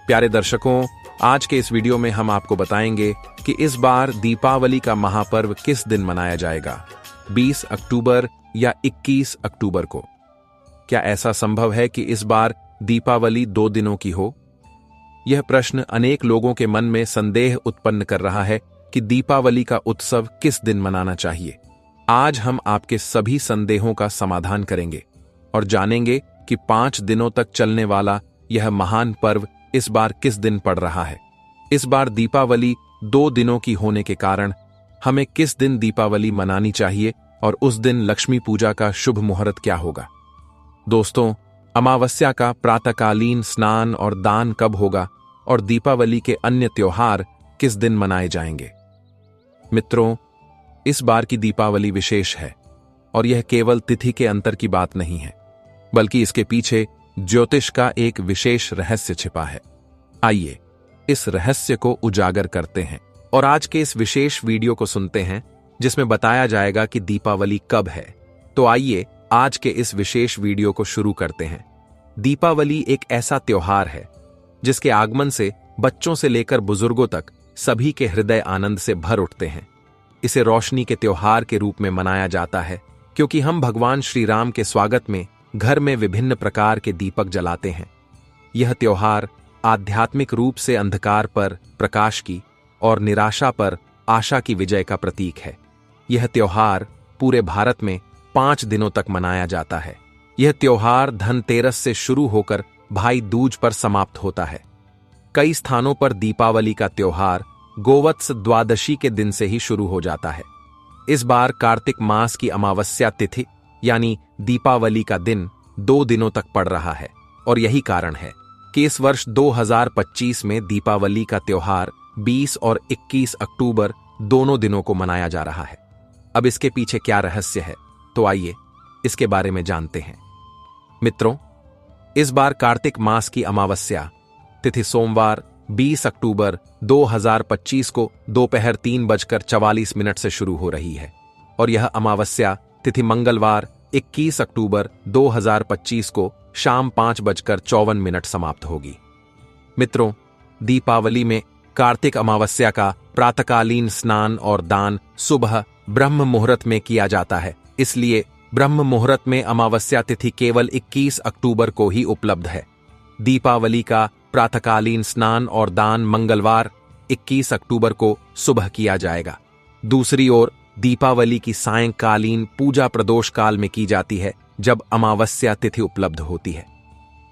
प्यारे दर्शकों, आज के इस वीडियो में हम आपको बताएंगे कि इस बार दीपावली का महापर्व किस दिन मनाया जाएगा, 20 अक्टूबर या 21 अक्टूबर को। क्या ऐसा संभव है कि इस बार दीपावली 2 दिनों की हो? यह प्रश्न अनेक लोगों के मन में संदेह उत्पन्न कर रहा है कि दीपावली का उत्सव किस दिन मनाना चाहिए। आज हम आपके सभी संदेहों का समाधान करेंगे और जानेंगे कि 5 दिनों तक चलने वाला यह महान पर्व इस बार किस दिन पड़ रहा है। इस बार दीपावली 2 दिनों की होने के कारण हमें किस दिन दीपावली मनानी चाहिए और उस दिन लक्ष्मी पूजा का शुभ मुहूर्त क्या होगा। दोस्तों, अमावस्या का प्रातःकालीन स्नान और दान कब होगा और दीपावली के अन्य त्योहार किस दिन मनाए जाएंगे। मित्रों, इस बार की दीपावली विशेष है और यह केवल तिथि के अंतर की बात नहीं है, बल्कि इसके पीछे ज्योतिष का एक विशेष रहस्य छिपा है। आइए इस रहस्य को उजागर करते हैं और आज के इस विशेष वीडियो को सुनते हैं जिसमें बताया जाएगा कि दीपावली कब है। तो आइए आज के इस विशेष वीडियो को शुरू करते हैं। दीपावली एक ऐसा त्योहार है जिसके आगमन से बच्चों से लेकर बुजुर्गों तक सभी के हृदय आनंद से भर उठते हैं। इसे रोशनी के त्योहार के रूप में मनाया जाता है क्योंकि हम भगवान श्री राम के स्वागत में घर में विभिन्न प्रकार के दीपक जलाते हैं। यह त्योहार आध्यात्मिक रूप से अंधकार पर प्रकाश की और निराशा पर आशा की विजय का प्रतीक है। यह त्योहार पूरे भारत में 5 दिनों तक मनाया जाता है। यह त्योहार धनतेरस से शुरू होकर भाई दूज पर समाप्त होता है। कई स्थानों पर दीपावली का त्योहार गोवत्स द्वादशी के दिन से ही शुरू हो जाता है। इस बार कार्तिक मास की अमावस्या तिथि यानी दीपावली का दिन 2 दिनों तक पड़ रहा है और यही कारण है कि इस वर्ष 2025 में दीपावली का त्योहार 20 और 21 अक्टूबर दोनों दिनों को मनाया जा रहा है। अब इसके पीछे क्या रहस्य है, तो आइए इसके बारे में जानते हैं। मित्रों, इस बार कार्तिक मास की अमावस्या तिथि सोमवार 20 अक्टूबर 2025 को दोपहर 3:44 से शुरू हो रही है और यह अमावस्या तिथि मंगलवार 21 अक्टूबर 2025 को शाम 5:54 समाप्त होगी। मित्रों, दीपावली में कार्तिक अमावस्या का प्रातःकालीन स्नान और दान सुबह ब्रह्म मुहूर्त में किया जाता है। इसलिए ब्रह्म मुहूर्त में अमावस्या तिथि केवल 21 अक्टूबर को ही उपलब्ध है। दीपावली का प्रातःकालीन स्नान और दान मंगलवार 21 अक्टूबर को सुबह किया जाएगा। दूसरी ओर दीपावली की सायंकालीन पूजा प्रदोष काल में की जाती है जब अमावस्या तिथि उपलब्ध होती है।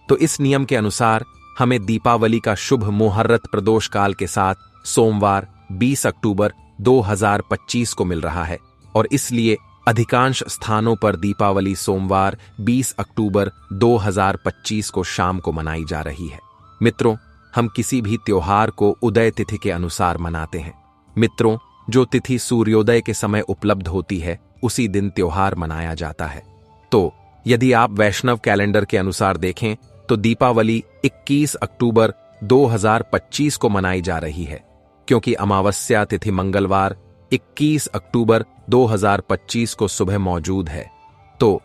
तो इस नियम के अनुसार हमें दीपावली का शुभ मुहूर्त प्रदोष काल के साथ सोमवार 20 अक्टूबर 2025 को मिल रहा है और इसलिए अधिकांश स्थानों पर दीपावली सोमवार 20 अक्टूबर 2025 को शाम को मनाई जा रही है। मित्रों, हम किसी भी त्योहार को उदय तिथि के अनुसार मनाते हैं। मित्रों, जो तिथि सूर्योदय के समय उपलब्ध होती है उसी दिन त्योहार मनाया जाता है। तो यदि आप वैष्णव कैलेंडर के अनुसार देखें तो दीपावली 21 अक्टूबर 2025 को मनाई जा रही है क्योंकि अमावस्या तिथि मंगलवार 21 अक्टूबर 2025 को सुबह मौजूद है। तो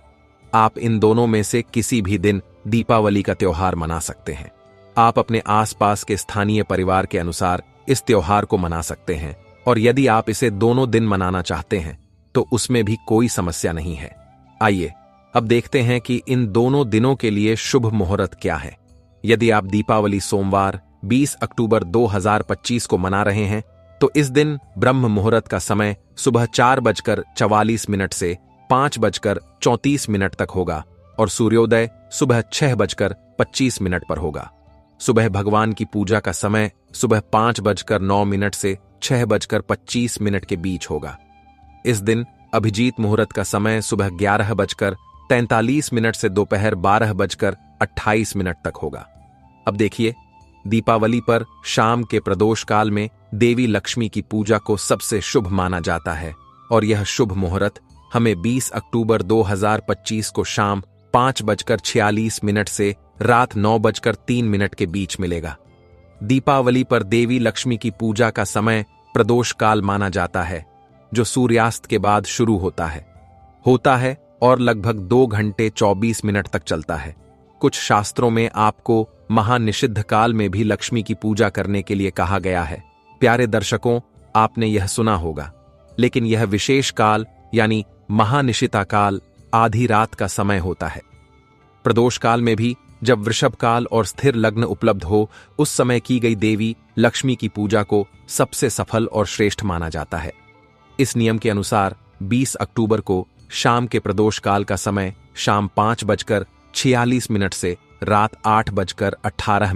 आप इन दोनों में से किसी भी दिन दीपावली का त्योहार मना सकते हैं। आप अपने आसपास के स्थानीय परिवार के अनुसार इस त्योहार को मना सकते हैं और यदि आप इसे दोनों दिन मनाना चाहते हैं तो उसमें भी कोई समस्या नहीं है। आइए अब देखते हैं कि इन दोनों दिनों के लिए शुभ मुहूर्त क्या है। यदि आप दीपावली सोमवार 20 अक्टूबर 2025 को मना रहे हैं तो इस दिन ब्रह्म मुहूर्त का समय सुबह 4:44 से 5:34 तक होगा और सूर्योदय सुबह 6:25 पर होगा। सुबह भगवान की पूजा का समय सुबह 5:09 से 6:25 के बीच होगा। इस दिन अभिजीत मुहूर्त का समय सुबह 11:43 से दोपहर 12:28 तक होगा। अब देखिए, दीपावली पर शाम के प्रदोष काल में देवी लक्ष्मी की पूजा को सबसे शुभ माना जाता है और यह शुभ मुहूर्त हमें 20 अक्टूबर 2025 को शाम 5:46 से रात 9:03 के बीच मिलेगा। दीपावली पर देवी लक्ष्मी की पूजा का समय प्रदोष काल माना जाता है जो सूर्यास्त के बाद शुरू होता है और लगभग 2 घंटे 24 मिनट तक चलता है। कुछ शास्त्रों में आपको महानिषिद्ध काल में भी लक्ष्मी की पूजा करने के लिए कहा गया है। प्यारे दर्शकों, आपने यह सुना होगा, लेकिन यह विशेष काल यानी महानिशिता काल आधी रात का समय होता है। प्रदोष काल में भी जब वृषभ काल और स्थिर लग्न उपलब्ध हो, उस समय की गई देवी लक्ष्मी की पूजा को सबसे सफल और श्रेष्ठ माना जाता है। इस नियम के अनुसार 20 अक्टूबर को शाम के प्रदोष काल का समय शाम 5:46 से रात 8:18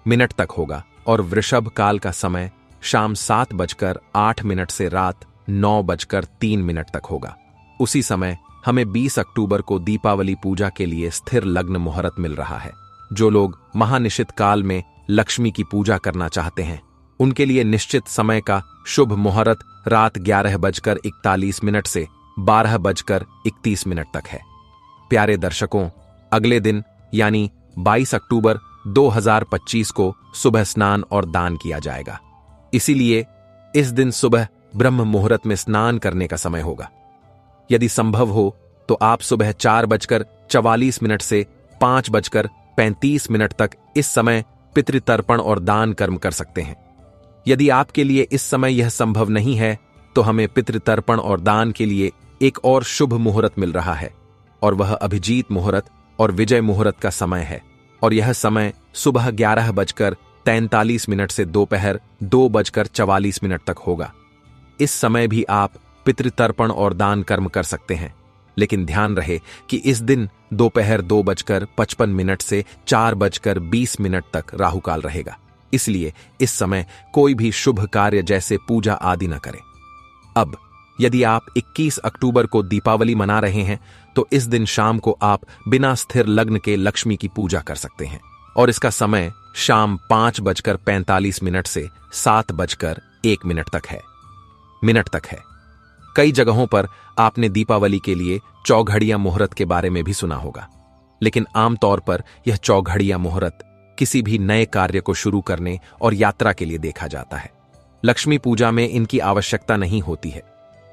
मिनट तक होगा और वृषभ काल का समय शाम 7:08 से रात 9:03 तक होगा। उसी समय हमें 20 अक्टूबर को दीपावली पूजा के लिए स्थिर लग्न मुहूर्त मिल रहा है। जो लोग महानिशित काल में लक्ष्मी की पूजा करना चाहते हैं, उनके लिए निश्चित समय का शुभ मुहूर्त रात 11:41 से 12:31 तक है। प्यारे दर्शकों, अगले दिन यानी 22 अक्टूबर 2025 को सुबह स्नान और दान किया जाएगा। इसीलिए इस दिन सुबह ब्रह्म मुहूर्त में स्नान करने का समय होगा। यदि संभव हो तो आप सुबह 4:44 से 5:35 तक इस समय पितृतर्पण और दान कर्म कर सकते हैं। यदि आपके लिए इस समय यह संभव नहीं है तो हमें पितृतर्पण और दान के लिए एक और शुभ मुहूर्त मिल रहा है, और वह अभिजीत मुहूर्त और विजय मुहूर्त का समय है। और यह समय सुबह 11:43 से दोपहर 2:44 तक होगा। इस समय भी आप पितृतर्पण और दान कर्म कर सकते हैं, लेकिन ध्यान रहे कि इस दिन दोपहर 2:55 से 4:20 तक राहुकाल रहेगा। इसलिए इस समय कोई भी शुभ कार्य जैसे पूजा आदि न करें। अब यदि आप 21 अक्टूबर को दीपावली मना रहे हैं तो इस दिन शाम को आप बिना स्थिर लग्न के लक्ष्मी की पूजा कर सकते हैं, और इसका समय शाम 5:45 से 7:01 तक है। कई जगहों पर आपने दीपावली के लिए चौघड़िया मुहूर्त के बारे में भी सुना होगा, लेकिन आमतौर पर यह चौघड़िया मुहूर्त किसी भी नए कार्य को शुरू करने और यात्रा के लिए देखा जाता है। लक्ष्मी पूजा में इनकी आवश्यकता नहीं होती है,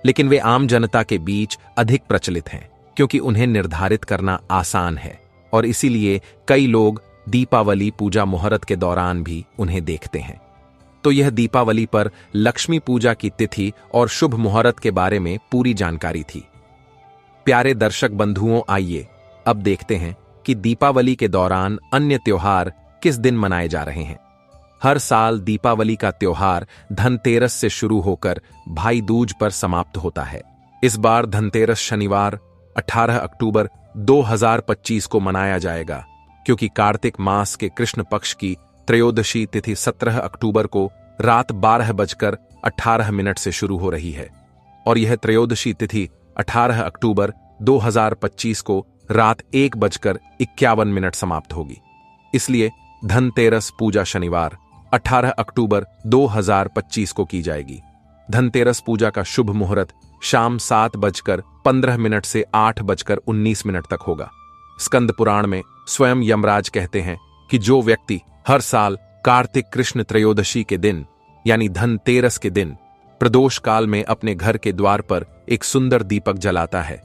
लेकिन वे आम जनता के बीच अधिक प्रचलित हैं क्योंकि उन्हें निर्धारित करना आसान है, और इसीलिए कई लोग दीपावली पूजा मुहूर्त के दौरान भी उन्हें देखते हैं। तो यह दीपावली पर लक्ष्मी पूजा की तिथि और शुभ मुहूर्त के बारे में पूरी जानकारी थी। प्यारे दर्शक बंधुओं, आइए अब देखते हैं कि दीपावली के दौरान अन्य त्योहार किस दिन मनाए जा रहे हैं। हर साल दीपावली का त्योहार धनतेरस से शुरू होकर भाई दूज पर समाप्त होता है। इस बार धनतेरस शनिवार 18 अक्टूबर 2025 को मनाया जाएगा, क्योंकि कार्तिक मास के कृष्ण पक्ष की त्रयोदशी तिथि 17 अक्टूबर को रात 12:18 से शुरू हो रही है, और यह त्रयोदशी तिथि 18 अक्टूबर 2025 को रात 1:51 समाप्त होगी। इसलिए धनतेरस पूजा शनिवार 18 अक्टूबर 2025 को की जाएगी। धनतेरस पूजा का शुभ मुहूर्त शाम 7:15 से 8:19 तक होगा। स्कंद पुराण में स्वयं यमराज कहते हैं कि जो व्यक्ति हर साल कार्तिक कृष्ण त्रयोदशी के दिन यानी धनतेरस के दिन प्रदोष काल में अपने घर के द्वार पर एक सुंदर दीपक जलाता है,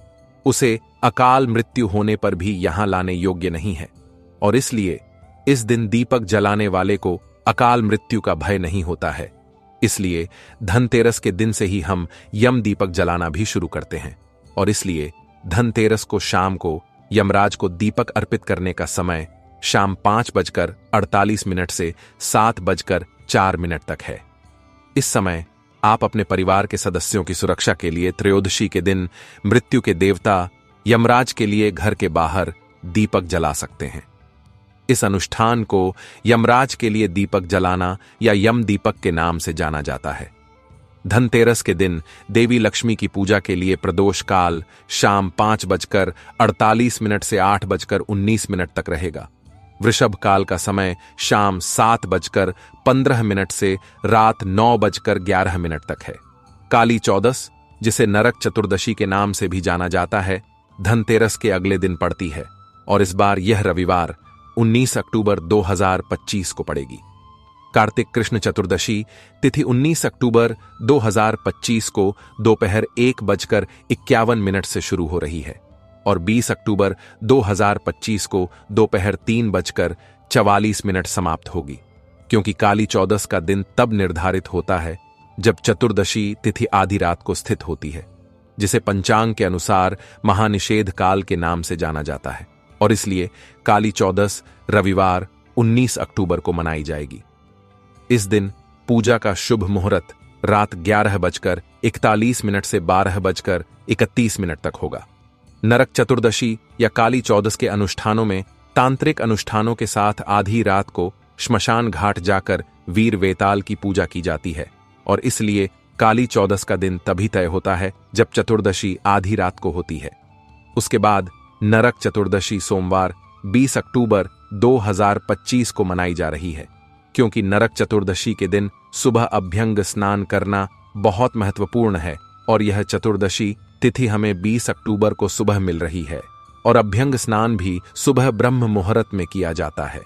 उसे अकाल मृत्यु होने पर भी यहां लाने योग्य नहीं है, और इसलिए इस दिन दीपक जलाने वाले को अकाल मृत्यु का भय नहीं होता है। इसलिए धनतेरस के दिन से ही हम यम दीपक जलाना भी शुरू करते हैं, और इसलिए धनतेरस को शाम को यमराज को दीपक अर्पित करने का समय शाम 5:48 से 7:04 तक है। इस समय आप अपने परिवार के सदस्यों की सुरक्षा के लिए त्रयोदशी के दिन मृत्यु के देवता यमराज के लिए घर के बाहर दीपक जला सकते हैं। इस अनुष्ठान को यमराज के लिए दीपक जलाना या यम दीपक के नाम से जाना जाता है। धनतेरस के दिन देवी लक्ष्मी की पूजा के लिए प्रदोष काल शाम 5:48 से 8:19 तक रहेगा। वृषभ काल का समय शाम 7:15 से रात 9:11 तक है। काली चौदस, जिसे नरक चतुर्दशी के नाम से भी जाना जाता है, धनतेरस के अगले दिन पड़ती है, और इस बार यह रविवार 19 अक्टूबर 2025 को पड़ेगी। कार्तिक कृष्ण चतुर्दशी तिथि 19 अक्टूबर 2025 को दोपहर 1:51 से शुरू हो रही है, और 20 अक्टूबर 2025 को दोपहर 3:46 44 समाप्त होगी, क्योंकि काली चौदस का दिन तब निर्धारित होता है जब चतुर्दशी तिथि आधी रात को स्थित होती है, जिसे पंचांग के अनुसार महानिषेध काल के नाम से जाना जाता है, और इसलिए काली चौदस रविवार 19 अक्टूबर को मनाई जाएगी। इस दिन पूजा का शुभ मुहूर्त रात 11:41 से 12:31 तक होगा। नरक चतुर्दशी या काली चौदस के अनुष्ठानों में तांत्रिक अनुष्ठानों के साथ आधी रात को श्मशान घाट जाकर वीर वेताल की पूजा की जाती है, और इसलिए काली चौदस का दिन तभी तय होता है जब चतुर्दशी आधी रात को होती है। उसके बाद नरक चतुर्दशी सोमवार 20 अक्टूबर 2025 को मनाई जा रही है, क्योंकि नरक चतुर्दशी के दिन सुबह अभ्यंग स्नान करना बहुत महत्वपूर्ण है, और यह चतुर्दशी तिथि हमें 20 अक्टूबर को सुबह मिल रही है, और अभ्यंग स्नान भी सुबह ब्रह्म मुहूर्त में किया जाता है।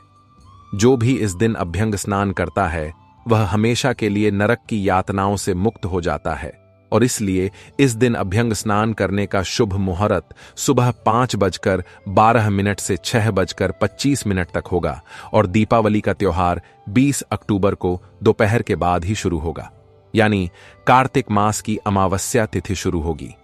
जो भी इस दिन अभ्यंग स्नान करता है वह हमेशा के लिए नरक की यातनाओं से मुक्त हो जाता है, और इसलिए इस दिन अभ्यंग स्नान करने का शुभ मुहूर्त सुबह 5:12 से 6:25 तक होगा, और दीपावली का त्योहार 20 अक्टूबर को दोपहर के बाद ही शुरू होगा, यानी कार्तिक मास की अमावस्या तिथि शुरू होगी।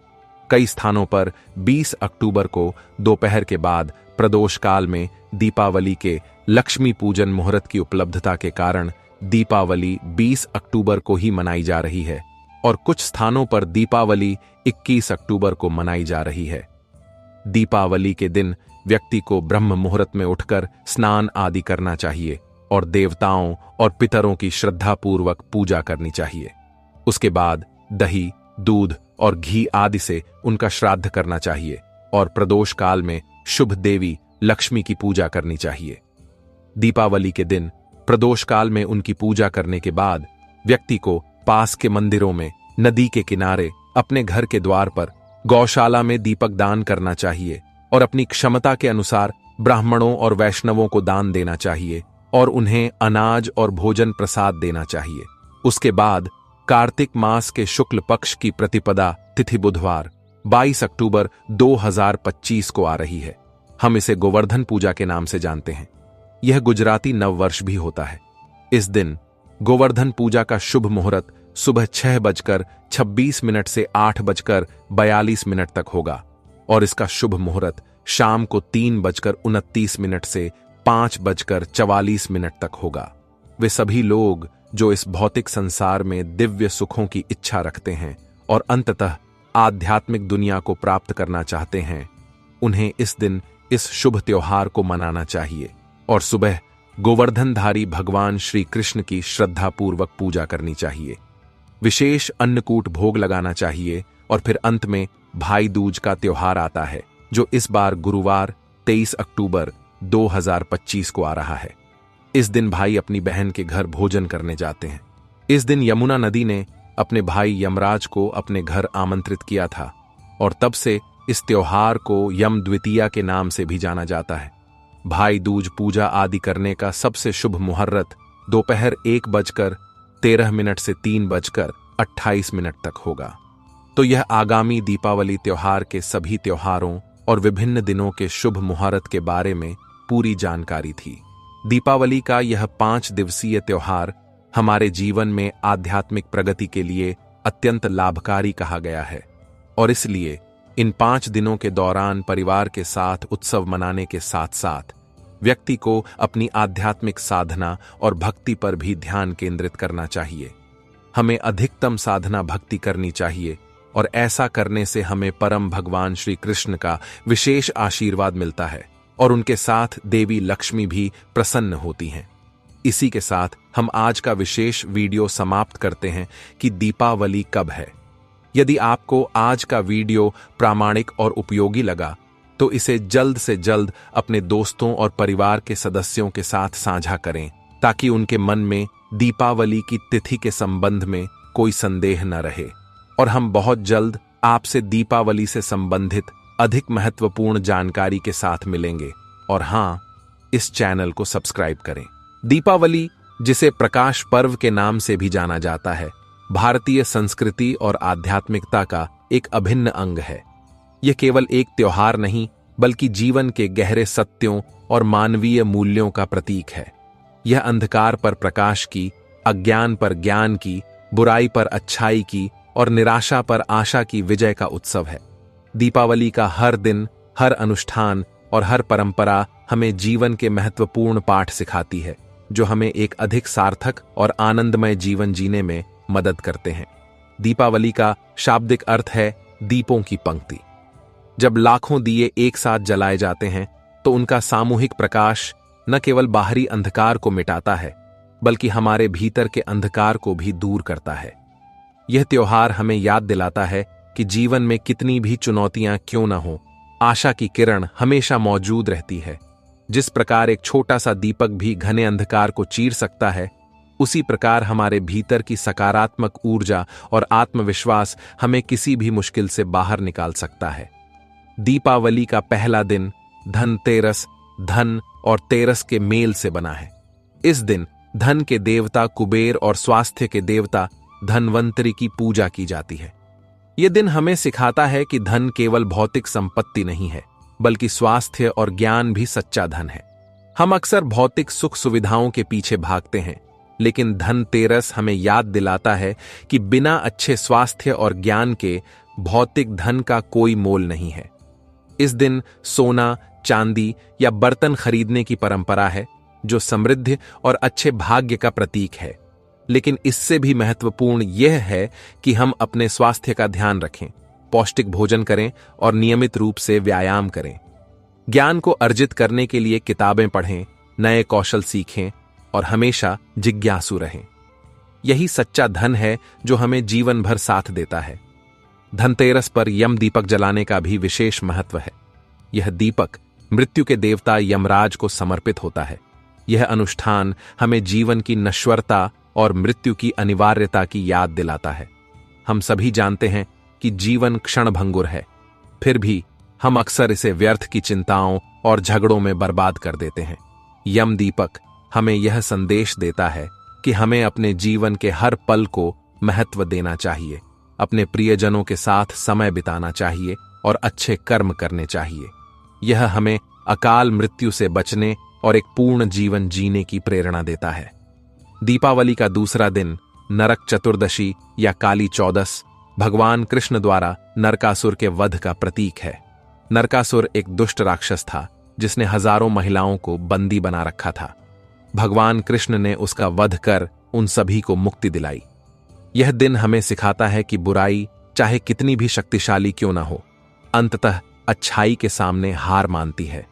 कई स्थानों पर 20 अक्टूबर को दोपहर के बाद प्रदोष काल में दीपावली के लक्ष्मी पूजन मुहूर्त की उपलब्धता के कारण दीपावली 20 अक्टूबर को ही मनाई जा रही है, और कुछ स्थानों पर दीपावली 21 अक्टूबर को मनाई जा रही है। दीपावली के दिन व्यक्ति को ब्रह्म मुहूर्त में उठकर स्नान आदि करना चाहिए, और देवताओं और पितरों की श्रद्धापूर्वक पूजा करनी चाहिए। उसके बाद दही, दूध और घी आदि से उनका श्राद्ध करना चाहिए, और प्रदोष काल में शुभ देवी लक्ष्मी की पूजा करनी चाहिए। दीपावली के दिन प्रदोष काल में उनकी पूजा करने के बाद व्यक्ति को पास के मंदिरों में, नदी के किनारे, अपने घर के द्वार पर, गौशाला में दीपक दान करना चाहिए, और अपनी क्षमता के अनुसार ब्राह्मणों और वैष्णवों को दान देना चाहिए, और उन्हें अनाज और भोजन प्रसाद देना चाहिए। उसके बाद कार्तिक मास के शुक्ल पक्ष की प्रतिपदा तिथि बुधवार 22 अक्टूबर 2025 को आ रही है। हम इसे गोवर्धन पूजा के नाम से जानते हैं। यह गुजराती नववर्ष भी होता है। इस दिन गोवर्धन पूजा का शुभ मुहूर्त सुबह 6:26 से 8:42 तक होगा, और इसका शुभ मुहूर्त शाम को 3:29 से 5:44 तक होगा। वे सभी लोग जो इस भौतिक संसार में दिव्य सुखों की इच्छा रखते हैं और अंततः आध्यात्मिक दुनिया को प्राप्त करना चाहते हैं, उन्हें इस दिन इस शुभ त्योहार को मनाना चाहिए, और सुबह गोवर्धनधारी भगवान श्री कृष्ण की श्रद्धापूर्वक पूजा करनी चाहिए। विशेष अन्नकूट भोग लगाना चाहिए, और फिर अंत में भाई दूज का त्योहार आता है, जो इस बार गुरुवार 23 अक्टूबर 2025 को आ रहा है। इस दिन भाई अपनी बहन के घर भोजन करने जाते हैं। इस दिन यमुना नदी ने अपने भाई यमराज को अपने घर आमंत्रित किया था, और तब से इस त्योहार को यम द्वितीया के नाम से भी जाना जाता है। भाई दूज पूजा आदि करने का सबसे शुभ मुहूर्त दोपहर 1:13 से 3:28 तक होगा। तो यह आगामी दीपावली त्योहार के सभी त्योहारों और विभिन्न दिनों के शुभ मुहूर्त के बारे में पूरी जानकारी थी। दीपावली का यह 5 दिवसीय त्योहार हमारे जीवन में आध्यात्मिक प्रगति के लिए अत्यंत लाभकारी कहा गया है, और इसलिए इन 5 दिनों के दौरान परिवार के साथ उत्सव मनाने के साथ साथ व्यक्ति को अपनी आध्यात्मिक साधना और भक्ति पर भी ध्यान केंद्रित करना चाहिए। हमें अधिकतम साधना भक्ति करनी चाहिए, और ऐसा करने से हमें परम भगवान श्री कृष्ण का विशेष आशीर्वाद मिलता है, और उनके साथ देवी लक्ष्मी भी प्रसन्न होती हैं। इसी के साथ हम आज का विशेष वीडियो समाप्त करते हैं कि दीपावली कब है। यदि आपको आज का वीडियो प्रामाणिक और उपयोगी लगा तो इसे जल्द से जल्द अपने दोस्तों और परिवार के सदस्यों के साथ साझा करें, ताकि उनके मन में दीपावली की तिथि के संबंध में कोई संदेह न रहे। और हम बहुत जल्द आपसे दीपावली से संबंधित अधिक महत्वपूर्ण जानकारी के साथ मिलेंगे। और हाँ, इस चैनल को सब्सक्राइब करें। दीपावली, जिसे प्रकाश पर्व के नाम से भी जाना जाता है, भारतीय संस्कृति और आध्यात्मिकता का एक अभिन्न अंग है। यह केवल एक त्योहार नहीं, बल्कि जीवन के गहरे सत्यों और मानवीय मूल्यों का प्रतीक है। यह अंधकार पर प्रकाश की, अज्ञान पर ज्ञान की, बुराई पर अच्छाई की और निराशा पर आशा की विजय का उत्सव है। दीपावली का हर दिन, हर अनुष्ठान और हर परंपरा हमें जीवन के महत्वपूर्ण पाठ सिखाती है, जो हमें एक अधिक सार्थक और आनंदमय जीवन जीने में मदद करते हैं। दीपावली का शाब्दिक अर्थ है दीपों की पंक्ति। जब लाखों दिए एक साथ जलाए जाते हैं तो उनका सामूहिक प्रकाश न केवल बाहरी अंधकार को मिटाता है, बल्कि हमारे भीतर के अंधकार को भी दूर करता है। यह त्योहार हमें याद दिलाता है कि जीवन में कितनी भी चुनौतियां क्यों न हो, आशा की किरण हमेशा मौजूद रहती है। जिस प्रकार एक छोटा सा दीपक भी घने अंधकार को चीर सकता है, उसी प्रकार हमारे भीतर की सकारात्मक ऊर्जा और आत्मविश्वास हमें किसी भी मुश्किल से बाहर निकाल सकता है। दीपावली का पहला दिन धनतेरस, धन और तेरस के मेल से बना है। इस दिन धन के देवता कुबेर और स्वास्थ्य के देवता धनवंतरी की पूजा की जाती है। यह दिन हमें सिखाता है कि धन केवल भौतिक संपत्ति नहीं है, बल्कि स्वास्थ्य और ज्ञान भी सच्चा धन है। हम अक्सर भौतिक सुख सुविधाओं के पीछे भागते हैं, लेकिन धनतेरस हमें याद दिलाता है कि बिना अच्छे स्वास्थ्य और ज्ञान के भौतिक धन का कोई मोल नहीं है। इस दिन सोना, चांदी या बर्तन खरीदने की परंपरा है, जो समृद्धि और अच्छे भाग्य का प्रतीक है। लेकिन इससे भी महत्वपूर्ण यह है कि हम अपने स्वास्थ्य का ध्यान रखें, पौष्टिक भोजन करें और नियमित रूप से व्यायाम करें। ज्ञान को अर्जित करने के लिए किताबें पढ़ें, नए कौशल सीखें और हमेशा जिज्ञासु रहें। यही सच्चा धन है जो हमें जीवन भर साथ देता है। धनतेरस पर यम दीपक जलाने का भी विशेष महत्व है। यह दीपक मृत्यु के देवता यमराज को समर्पित होता है। यह अनुष्ठान हमें जीवन की नश्वरता और मृत्यु की अनिवार्यता की याद दिलाता है। हम सभी जानते हैं कि जीवन क्षणभंगुर है, फिर भी हम अक्सर इसे व्यर्थ की चिंताओं और झगड़ों में बर्बाद कर देते हैं। यम दीपक हमें यह संदेश देता है कि हमें अपने जीवन के हर पल को महत्व देना चाहिए, अपने प्रियजनों के साथ समय बिताना चाहिए और अच्छे कर्म करने चाहिए। यह हमें अकाल मृत्यु से बचने और एक पूर्ण जीवन जीने की प्रेरणा देता है। दीपावली का दूसरा दिन नरक चतुर्दशी या काली चौदस भगवान कृष्ण द्वारा नरकासुर के वध का प्रतीक है। नरकासुर एक दुष्ट राक्षस था जिसने हजारों महिलाओं को बंदी बना रखा था। भगवान कृष्ण ने उसका वध कर उन सभी को मुक्ति दिलाई। यह दिन हमें सिखाता है कि बुराई चाहे कितनी भी शक्तिशाली क्यों ना हो, अंततः अच्छाई के सामने हार मानती है।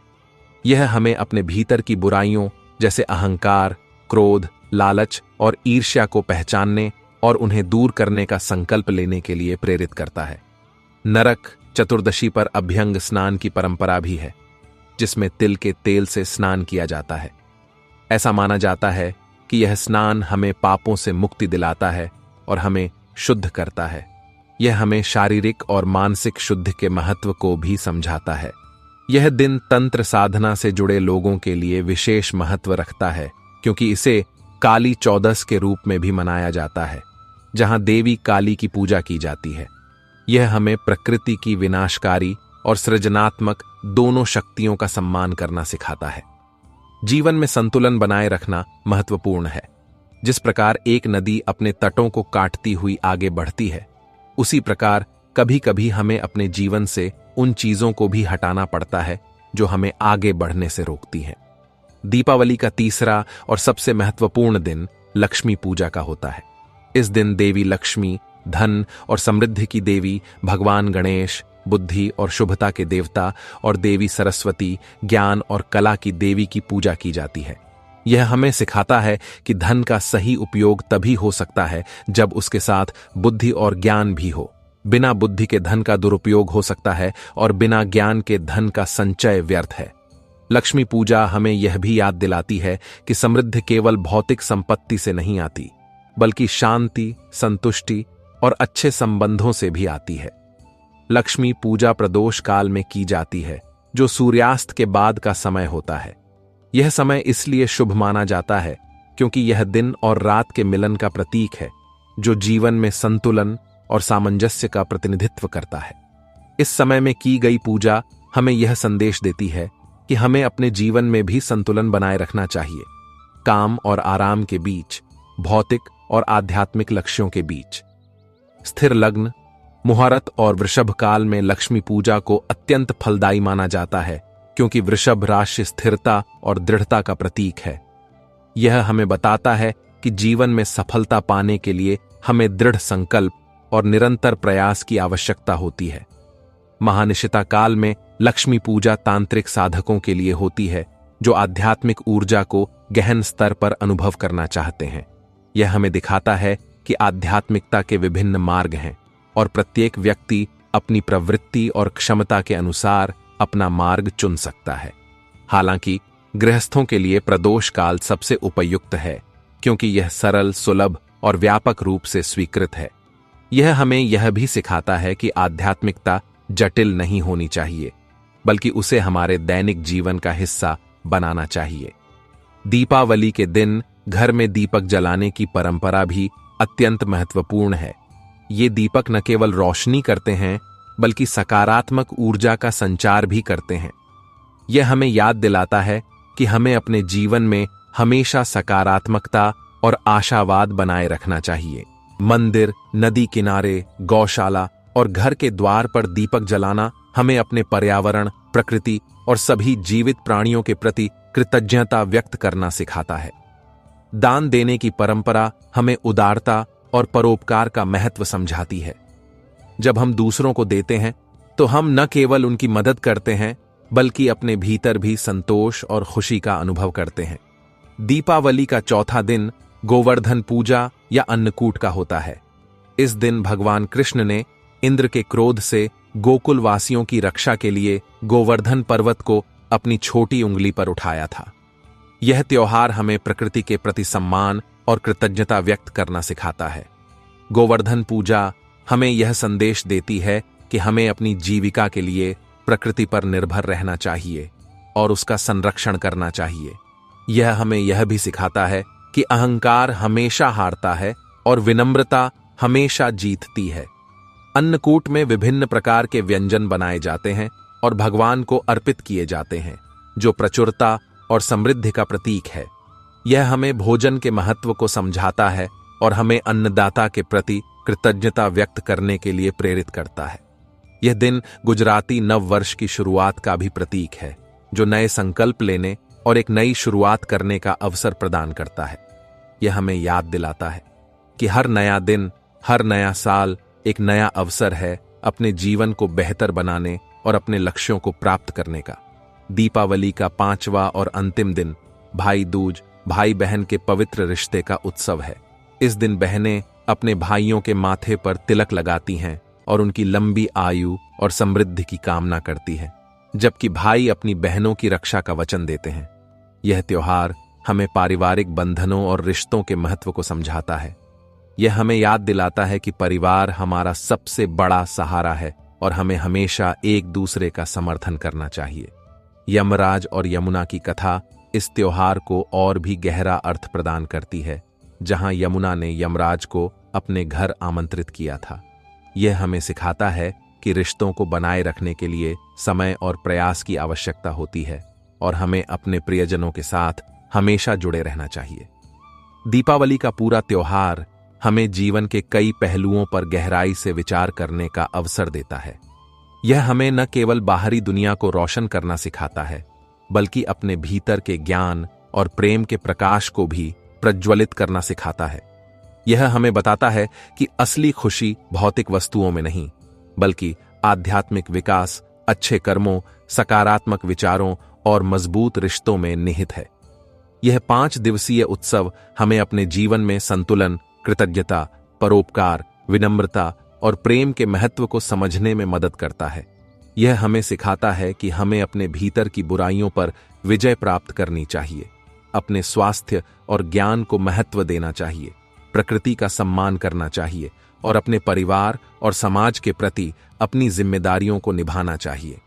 यह हमें अपने भीतर की बुराइयों जैसे अहंकार, क्रोध, लालच और ईर्ष्या को पहचानने और उन्हें दूर करने का संकल्प लेने के लिए प्रेरित करता है। नरक चतुर्दशी पर अभ्यंग स्नान की परंपरा भी है, जिसमें तिल के तेल से स्नान किया जाता है। ऐसा माना जाता है कि यह स्नान हमें पापों से मुक्ति दिलाता है और हमें शुद्ध करता है। यह हमें शारीरिक और मानसिक शुद्धि के महत्व को भी समझाता है। यह दिन तंत्र साधना से जुड़े लोगों के लिए विशेष महत्व रखता है, क्योंकि इसे काली चौदस के रूप में भी मनाया जाता है, जहां देवी काली की पूजा की जाती है। यह हमें प्रकृति की विनाशकारी और सृजनात्मक दोनों शक्तियों का सम्मान करना सिखाता है। जीवन में संतुलन बनाए रखना महत्वपूर्ण है। जिस प्रकार एक नदी अपने तटों को काटती हुई आगे बढ़ती है, उसी प्रकार कभी कभी हमें अपने जीवन से उन चीजों को भी हटाना पड़ता है जो हमें आगे बढ़ने से रोकती हैं। दीपावली का तीसरा और सबसे महत्वपूर्ण दिन लक्ष्मी पूजा का होता है। इस दिन देवी लक्ष्मी, धन और समृद्धि की देवी, भगवान गणेश, बुद्धि और शुभता के देवता और देवी सरस्वती, ज्ञान और कला की देवी की पूजा की जाती है। यह हमें सिखाता है कि धन का सही उपयोग तभी हो सकता है जब उसके साथ बुद्धि और ज्ञान भी हो। बिना बुद्धि के धन का दुरुपयोग हो सकता है और बिना ज्ञान के धन का संचय व्यर्थ है। लक्ष्मी पूजा हमें यह भी याद दिलाती है कि समृद्धि केवल भौतिक संपत्ति से नहीं आती, बल्कि शांति, संतुष्टि और अच्छे संबंधों से भी आती है। लक्ष्मी पूजा प्रदोष काल में की जाती है, जो सूर्यास्त के बाद का समय होता है। यह समय इसलिए शुभ माना जाता है क्योंकि यह दिन और रात के मिलन का प्रतीक है, जो जीवन में संतुलन और सामंजस्य का प्रतिनिधित्व करता है। इस समय में की गई पूजा हमें यह संदेश देती है कि हमें अपने जीवन में भी संतुलन बनाए रखना चाहिए, काम और आराम के बीच, भौतिक और आध्यात्मिक लक्ष्यों के बीच। स्थिर लग्न, मुहूर्त और वृषभ काल में लक्ष्मी पूजा को अत्यंत फलदायी माना जाता है, क्योंकि वृषभ राशि स्थिरता और दृढ़ता का प्रतीक है। यह हमें बताता है कि जीवन में सफलता पाने के लिए हमें दृढ़ संकल्प और निरंतर प्रयास की आवश्यकता होती है। महानिशिता काल में लक्ष्मी पूजा तांत्रिक साधकों के लिए होती है, जो आध्यात्मिक ऊर्जा को गहन स्तर पर अनुभव करना चाहते हैं। यह हमें दिखाता है कि आध्यात्मिकता के विभिन्न मार्ग हैं और प्रत्येक व्यक्ति अपनी प्रवृत्ति और क्षमता के अनुसार अपना मार्ग चुन सकता है। हालांकि गृहस्थों के लिए प्रदोष काल सबसे उपयुक्त है, क्योंकि यह सरल, सुलभ और व्यापक रूप से स्वीकृत है। यह हमें यह भी सिखाता है कि आध्यात्मिकता जटिल नहीं होनी चाहिए, बल्कि उसे हमारे दैनिक जीवन का हिस्सा बनाना चाहिए। दीपावली के दिन घर में दीपक जलाने की परंपरा भी अत्यंत महत्वपूर्ण है। ये दीपक न केवल रोशनी करते हैं, बल्कि सकारात्मक ऊर्जा का संचार भी करते हैं। यह हमें याद दिलाता है कि हमें अपने जीवन में हमेशा सकारात्मकता और आशावाद बनाए रखना चाहिए। मंदिर, नदी किनारे, गौशाला और घर के द्वार पर दीपक जलाना हमें अपने पर्यावरण, प्रकृति और सभी जीवित प्राणियों के प्रति कृतज्ञता व्यक्त करना सिखाता है। दान देने की परंपरा हमें उदारता और परोपकार का महत्व समझाती है। जब हम दूसरों को देते हैं, तो हम न केवल उनकी मदद करते हैं, बल्कि अपने भीतर भी संतोष और खुशी का अनुभव करते हैं। दीपावली का चौथा दिन गोवर्धन पूजा या अन्नकूट का होता है। इस दिन भगवान कृष्ण ने इंद्र के क्रोध से गोकुल वासियों की रक्षा के लिए गोवर्धन पर्वत को अपनी छोटी उंगली पर उठाया था। यह त्योहार हमें प्रकृति के प्रति सम्मान और कृतज्ञता व्यक्त करना सिखाता है। गोवर्धन पूजा हमें यह संदेश देती है कि हमें अपनी जीविका के लिए प्रकृति पर निर्भर रहना चाहिए और उसका संरक्षण करना चाहिए। यह हमें यह भी सिखाता है कि अहंकार हमेशा हारता है और विनम्रता हमेशा जीतती है। अन्नकूट में विभिन्न प्रकार के व्यंजन बनाए जाते हैं और भगवान को अर्पित किए जाते हैं, जो प्रचुरता और समृद्धि का प्रतीक है। यह हमें भोजन के महत्व को समझाता है और हमें अन्नदाता के प्रति कृतज्ञता व्यक्त करने के लिए प्रेरित करता है। यह दिन गुजराती नव वर्ष की शुरुआत का भी प्रतीक है, जो नए संकल्प लेने और एक नई शुरुआत करने का अवसर प्रदान करता है। यह हमें याद दिलाता है कि हर नया दिन, हर नया साल एक नया अवसर है अपने जीवन को बेहतर बनाने और अपने लक्ष्यों को प्राप्त करने का। दीपावली का 5वां और अंतिम दिन भाई दूज, भाई बहन के पवित्र रिश्ते का उत्सव है। इस दिन बहनें अपने भाइयों के माथे पर तिलक लगाती हैं और उनकी लंबी आयु और समृद्धि की कामना करती हैं, जबकि भाई अपनी बहनों की रक्षा का वचन देते हैं। यह त्योहार हमें पारिवारिक बंधनों और रिश्तों के महत्व को समझाता है। यह हमें याद दिलाता है कि परिवार हमारा सबसे बड़ा सहारा है और हमें हमेशा एक दूसरे का समर्थन करना चाहिए। यमराज और यमुना की कथा इस त्योहार को और भी गहरा अर्थ प्रदान करती है, जहां यमुना ने यमराज को अपने घर आमंत्रित किया था। यह हमें सिखाता है कि रिश्तों को बनाए रखने के लिए समय और प्रयास की आवश्यकता होती है और हमें अपने प्रियजनों के साथ हमेशा जुड़े रहना चाहिए। दीपावली का पूरा त्योहार हमें जीवन के कई पहलुओं पर गहराई से विचार करने का अवसर देता है। यह हमें न केवल बाहरी दुनिया को रोशन करना सिखाता है, बल्कि अपने भीतर के ज्ञान और प्रेम के प्रकाश को भी प्रज्वलित करना सिखाता है। यह हमें बताता है कि असली खुशी भौतिक वस्तुओं में नहीं, बल्कि आध्यात्मिक विकास, अच्छे कर्मों, सकारात्मक विचारों और मजबूत रिश्तों में निहित है। यह 5 दिवसीय उत्सव हमें अपने जीवन में संतुलन, कृतज्ञता, परोपकार, विनम्रता और प्रेम के महत्व को समझने में मदद करता है। यह हमें सिखाता है कि हमें अपने भीतर की बुराइयों पर विजय प्राप्त करनी चाहिए, अपने स्वास्थ्य और ज्ञान को महत्व देना चाहिए, प्रकृति का सम्मान करना चाहिए और अपने परिवार और समाज के प्रति अपनी जिम्मेदारियों को निभाना चाहिए।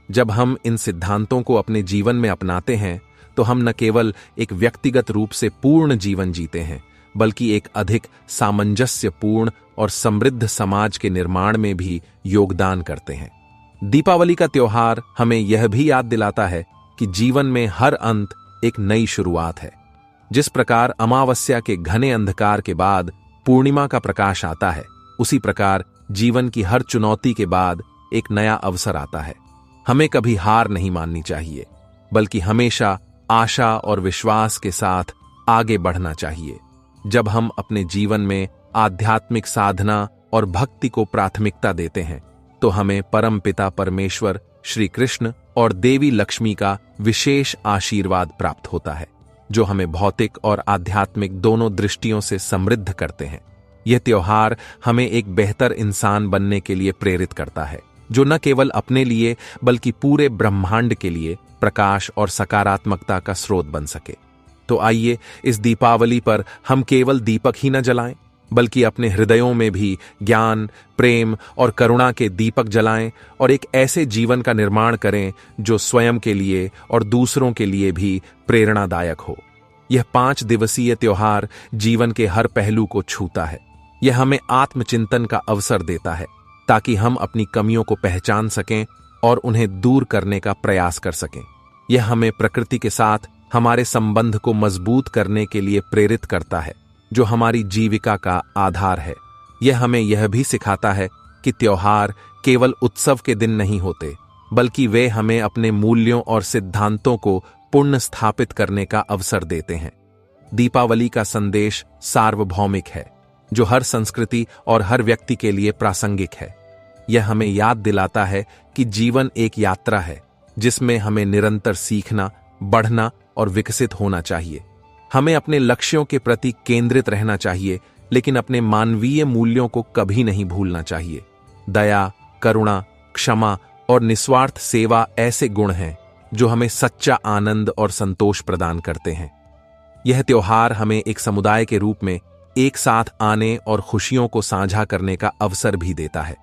जब हम इन सिद्धांतों को अपने जीवन में अपनाते हैं, तो हम न केवल एक व्यक्तिगत रूप से पूर्ण जीवन जीते हैं, बल्कि एक अधिक सामंजस्यपूर्ण और समृद्ध समाज के निर्माण में भी योगदान करते हैं। दीपावली का त्योहार हमें यह भी याद दिलाता है कि जीवन में हर अंत एक नई शुरुआत है। जिस प्रकार अमावस्या के घने अंधकार के बाद पूर्णिमा का प्रकाश आता है, उसी प्रकार जीवन की हर चुनौती के बाद एक नया अवसर आता है। हमें कभी हार नहीं माननी चाहिए, बल्कि हमेशा आशा और विश्वास के साथ आगे बढ़ना चाहिए। जब हम अपने जीवन में आध्यात्मिक साधना और भक्ति को प्राथमिकता देते हैं, तो हमें परम पिता परमेश्वर श्री कृष्ण और देवी लक्ष्मी का विशेष आशीर्वाद प्राप्त होता है, जो हमें भौतिक और आध्यात्मिक दोनों दृष्टियों से समृद्ध करते हैं। यह त्योहार हमें एक बेहतर इंसान बनने के लिए प्रेरित करता है, जो न केवल अपने लिए बल्कि पूरे ब्रह्मांड के लिए प्रकाश और सकारात्मकता का स्रोत बन सके। तो आइए इस दीपावली पर हम केवल दीपक ही न जलाएं, बल्कि अपने हृदयों में भी ज्ञान, प्रेम और करुणा के दीपक जलाएं और एक ऐसे जीवन का निर्माण करें जो स्वयं के लिए और दूसरों के लिए भी प्रेरणादायक हो। यह 5 दिवसीय त्योहार जीवन के हर पहलू को छूता है। यह हमें आत्मचिंतन का अवसर देता है, ताकि हम अपनी कमियों को पहचान सकें और उन्हें दूर करने का प्रयास कर सकें। यह हमें प्रकृति के साथ हमारे संबंध को मजबूत करने के लिए प्रेरित करता है, जो हमारी जीविका का आधार है। यह हमें यह भी सिखाता है कि त्योहार केवल उत्सव के दिन नहीं होते, बल्कि वे हमें अपने मूल्यों और सिद्धांतों को पुनः स्थापित करने का अवसर देते हैं। दीपावली का संदेश सार्वभौमिक है, जो हर संस्कृति और हर व्यक्ति के लिए प्रासंगिक है। यह हमें याद दिलाता है कि जीवन एक यात्रा है, जिसमें हमें निरंतर सीखना, बढ़ना और विकसित होना चाहिए। हमें अपने लक्ष्यों के प्रति केंद्रित रहना चाहिए, लेकिन अपने मानवीय मूल्यों को कभी नहीं भूलना चाहिए। दया, करुणा, क्षमा और निस्वार्थ सेवा ऐसे गुण हैं जो हमें सच्चा आनंद और संतोष प्रदान करते हैं। यह त्योहार हमें एक समुदाय के रूप में एक साथ आने और खुशियों को साझा करने का अवसर भी देता है।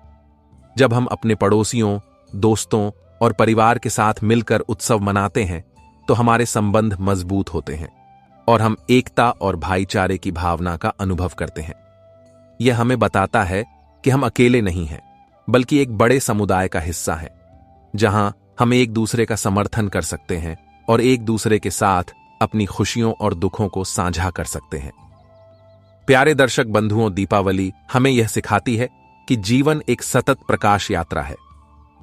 जब हम अपने पड़ोसियों, दोस्तों और परिवार के साथ मिलकर उत्सव मनाते हैं, तो हमारे संबंध मजबूत होते हैं और हम एकता और भाईचारे की भावना का अनुभव करते हैं। यह हमें बताता है कि हम अकेले नहीं हैं, बल्कि एक बड़े समुदाय का हिस्सा हैं, जहां हम एक दूसरे का समर्थन कर सकते हैं और एक दूसरे के साथ अपनी खुशियों और दुखों को साझा कर सकते हैं। प्यारे दर्शक बंधुओं, दीपावली हमें यह सिखाती है कि जीवन एक सतत प्रकाश यात्रा है,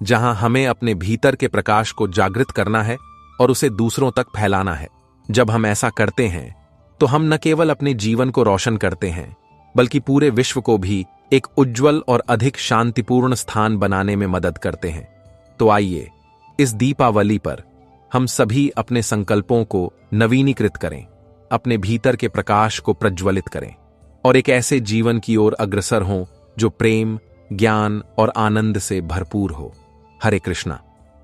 जहां हमें अपने भीतर के प्रकाश को जागृत करना है और उसे दूसरों तक फैलाना है। जब हम ऐसा करते हैं, तो हम न केवल अपने जीवन को रोशन करते हैं, बल्कि पूरे विश्व को भी एक उज्जवल और अधिक शांतिपूर्ण स्थान बनाने में मदद करते हैं। तो आइए इस दीपावली पर हम सभी अपने संकल्पों को नवीनीकृत करें, अपने भीतर के प्रकाश को प्रज्वलित करें और एक ऐसे जीवन की ओर अग्रसर हों जो प्रेम, ज्ञान और आनंद से भरपूर हो। हरे कृष्णा।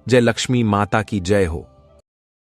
जय लक्ष्मी माता की जय हो।